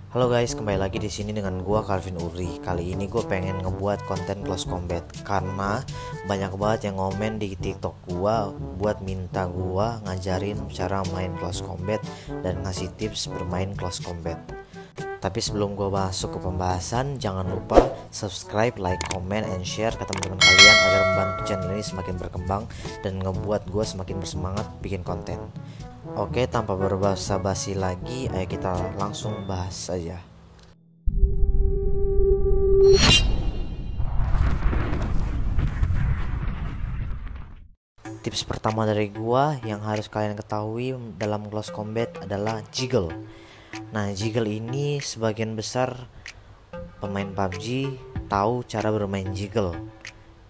Halo guys, kembali lagi di sini dengan gua Calvin Uri. Kali ini gue pengen ngebuat konten close combat karena banyak banget yang ngomen di TikTok gua buat minta gua ngajarin cara main close combat dan ngasih tips bermain close combat. Tapi sebelum gue masuk ke pembahasan, jangan lupa subscribe, like, comment, and share ke teman-teman kalian agar membantu channel ini semakin berkembang dan ngebuat gue semakin bersemangat bikin konten. Oke, tanpa berbasa-basi lagi, ayo kita langsung bahas saja. Tips pertama dari gua yang harus kalian ketahui dalam close combat adalah jiggle. Nah, jiggle ini sebagian besar pemain PUBG tahu cara bermain jiggle,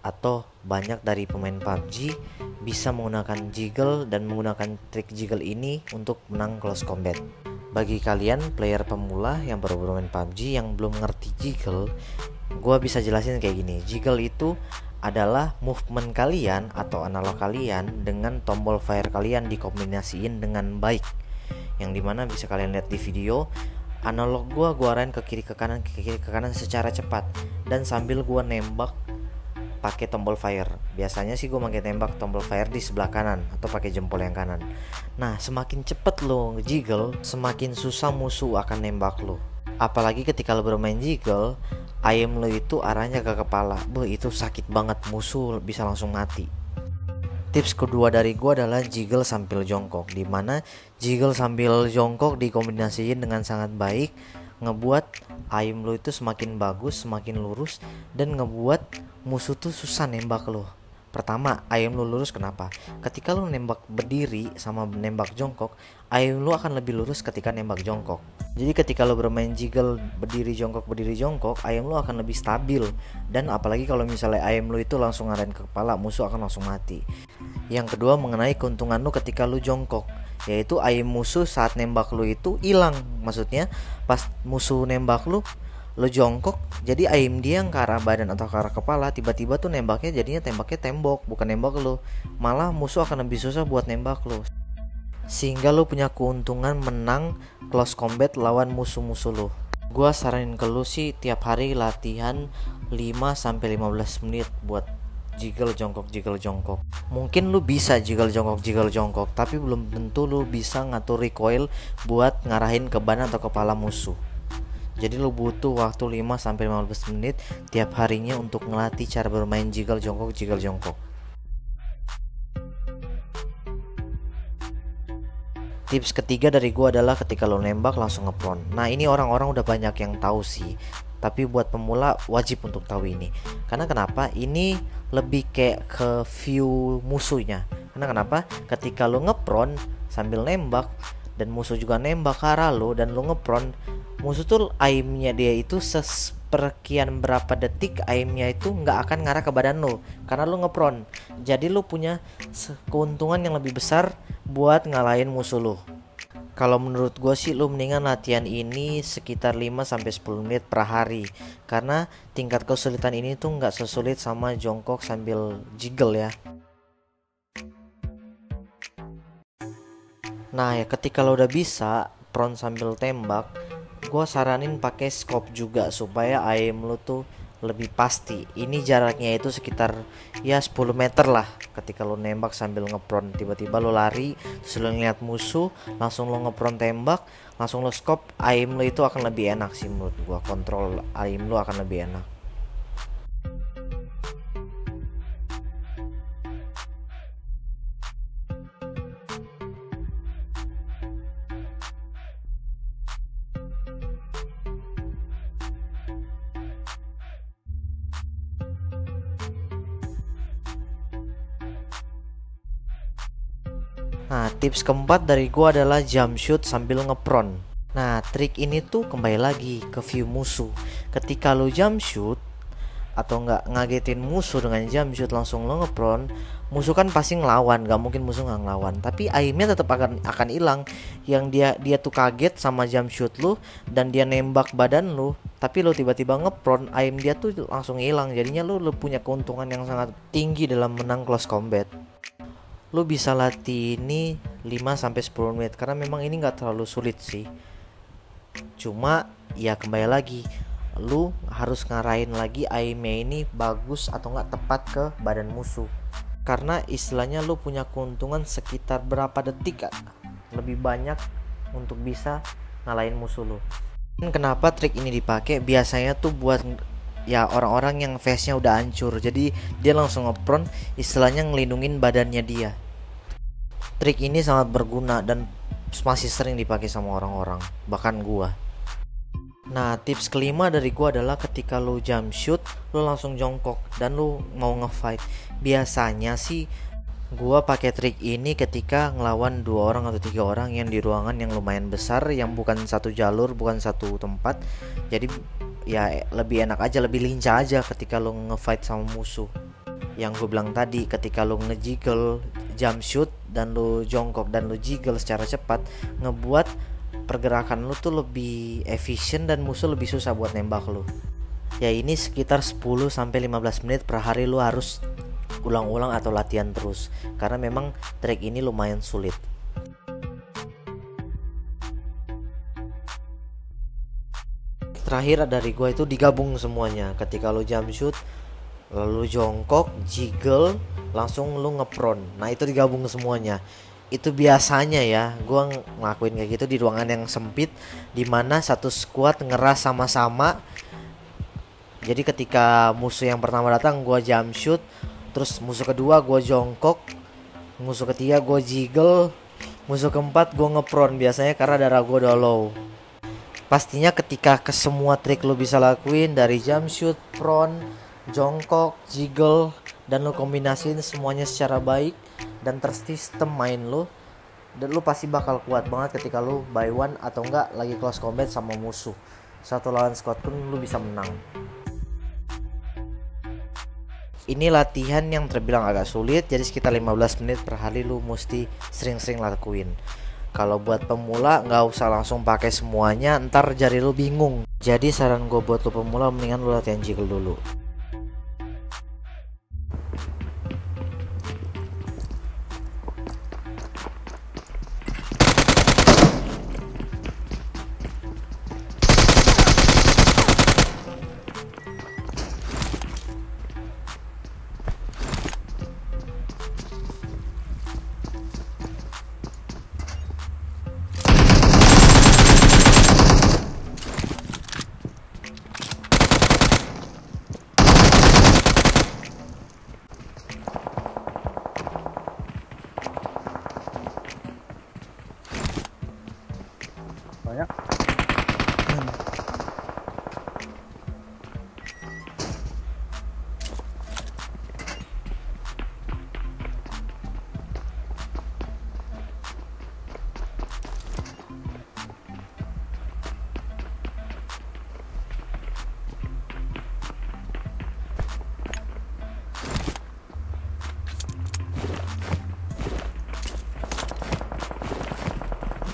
atau banyak dari pemain PUBG bisa menggunakan jiggle dan menggunakan trik jiggle ini untuk menang close combat. Bagi kalian player pemula yang baru bermain PUBG yang belum ngerti jiggle, gua bisa jelasin kayak gini. Jiggle itu adalah movement kalian atau analog kalian dengan tombol fire kalian dikombinasiin dengan baik, yang dimana bisa kalian lihat di video. Analog gua arahin ke kiri ke kanan secara cepat, dan sambil gua nembak pakai tombol fire. Biasanya sih gue pakai tembak tombol fire di sebelah kanan atau pakai jempol yang kanan. Nah, semakin cepet lo jiggle, semakin susah musuh akan nembak lo. Apalagi ketika lo bermain jiggle, aim lo itu arahnya ke kepala. Itu sakit banget, musuh bisa langsung mati. Tips kedua dari gue adalah jiggle sambil jongkok, dimana jiggle sambil jongkok dikombinasiin dengan sangat baik, ngebuat aim lo itu semakin bagus, semakin lurus, dan ngebuat musuh tuh susah nembak lo. Pertama, aim lo lurus. Kenapa? Ketika lo nembak berdiri sama nembak jongkok, aim lo akan lebih lurus ketika nembak jongkok. Jadi ketika lo bermain jiggle berdiri jongkok, aim lo akan lebih stabil. Dan apalagi kalau misalnya aim lo itu langsung ngarahin ke kepala, musuh akan langsung mati. Yang kedua, mengenai keuntungan lo ketika lo jongkok, yaitu aim musuh saat nembak lo itu hilang. Maksudnya pas musuh nembak lo jongkok, jadi aim dia yang ke arah badan atau ke arah kepala, tiba-tiba tuh nembaknya jadinya tembaknya tembok, bukan nembak lo. Malah musuh akan lebih susah buat nembak lo, sehingga lo punya keuntungan menang close combat lawan musuh-musuh lo. Gua saranin ke lo sih tiap hari latihan 5-15 menit buat jiggle jongkok. Mungkin lu bisa jiggle jongkok, tapi belum tentu lu bisa ngatur recoil buat ngarahin ke badan atau kepala musuh. Jadi lu butuh waktu 5-15 menit tiap harinya untuk ngelatih cara bermain jiggle jongkok. Tips ketiga dari gua adalah ketika lo nembak langsung ngepron. Nah, ini orang-orang udah banyak yang tahu sih, tapi buat pemula wajib untuk tahu ini. Karena kenapa? Ini lebih kayak ke view musuhnya. Karena kenapa? Ketika lo ngepron sambil nembak dan musuh juga nembak ke arah lo dan lo ngepron, musuh tuh aimnya dia itu seperkian berapa detik aimnya itu nggak akan ngarah ke badan lo karena lo ngepron. Jadi lo punya keuntungan yang lebih besar buat ngalahin musuh lo. Kalau menurut gue sih lo mendingan latihan ini sekitar 5-10 menit per hari, karena tingkat kesulitan ini tuh nggak sesulit sama jongkok sambil jiggle ya. Nah ya, ketika lo udah bisa prone sambil tembak, gue saranin pakai scope juga supaya aim lo tuh lebih pasti. Ini jaraknya itu sekitar ya 10 meter lah. Ketika lo nembak sambil ngepron, tiba-tiba lo lari, terus lo ngeliat musuh, langsung lo ngepron tembak, langsung lo scope, aim lo itu akan lebih enak sih menurut gue. Kontrol aim lo akan lebih enak. Nah, tips keempat dari gua adalah jump shoot sambil ngepron. Nah, trik ini tuh kembali lagi ke view musuh. Ketika lo jump shoot atau nggak ngagetin musuh dengan jump shoot langsung lo ngepron, musuh kan pasti ngelawan, nggak mungkin musuh nggak ngelawan. Tapi aimnya tetap akan hilang. Yang dia tuh kaget sama jump shoot lo dan dia nembak badan lo, tapi lo tiba-tiba ngepron, aim dia tuh langsung hilang. Jadinya lo punya keuntungan yang sangat tinggi dalam menang close combat. Lo bisa latih ini 5-10 menit karena memang ini gak terlalu sulit sih. Cuma ya kembali lagi, lu harus ngarahin lagi aimnya ini bagus atau nggak tepat ke badan musuh. Karena istilahnya lu punya keuntungan sekitar berapa detik lebih banyak untuk bisa ngalahin musuh lu. Dan kenapa trik ini dipakai? Biasanya tuh buat ya orang-orang yang face-nya udah hancur, jadi dia langsung ngepron, istilahnya ngelindungin badannya dia. Trik ini sangat berguna dan masih sering dipakai sama orang-orang, bahkan gua. Nah, tips kelima dari gua adalah ketika lu jump shoot, lu langsung jongkok dan lu mau ngefight. Biasanya sih gua pakai trik ini ketika ngelawan 2 orang atau 3 orang yang di ruangan yang lumayan besar, yang bukan satu jalur, bukan satu tempat. Jadi ya lebih enak aja, lebih lincah aja ketika lu ngefight sama musuh. Yang gue bilang tadi, ketika lu ngejiggle jump shoot dan lu jongkok dan lu jiggle secara cepat, ngebuat pergerakan lu tuh lebih efisien dan musuh lebih susah buat nembak lu. Ya ini sekitar 10-15 menit per hari lu harus ulang-ulang atau latihan terus, karena memang trik ini lumayan sulit. Terakhir dari gua itu digabung semuanya. Ketika lu jump shoot, lalu jongkok, jiggle, langsung lu ngepron. Nah itu digabung semuanya. Itu biasanya ya gua ngelakuin kayak gitu di ruangan yang sempit, dimana satu squad ngeras sama-sama. Jadi ketika musuh yang pertama datang gua jump shoot, terus musuh kedua gua jongkok, musuh ketiga gua jiggle, musuh keempat gua ngepron, biasanya karena darah gua udah low. Pastinya ketika ke semua trik lu bisa lakuin, dari jump shoot, prone, jongkok, jiggle, dan lu kombinasiin semuanya secara baik dan tersistem main lu, dan lu pasti bakal kuat banget ketika lu by one atau enggak lagi close combat sama musuh. Satu lawan squad pun lu bisa menang. Ini latihan yang terbilang agak sulit, jadi sekitar 15 menit per hari lu mesti sering-sering lakuin. Kalau buat pemula nggak usah langsung pakai semuanya, ntar jari lu bingung. Jadi saran gue buat lu pemula, mendingan lu latihan jiggle dulu. Banyak.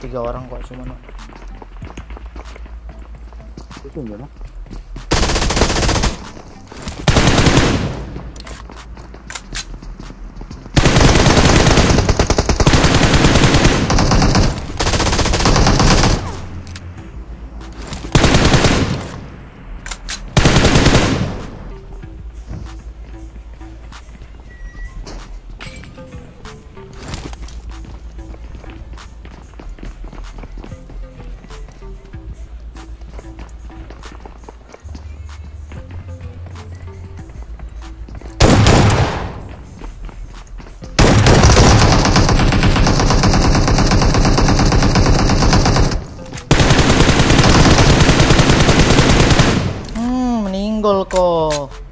Tiga orang kok cuma. Itu enggak. Meninggal kok.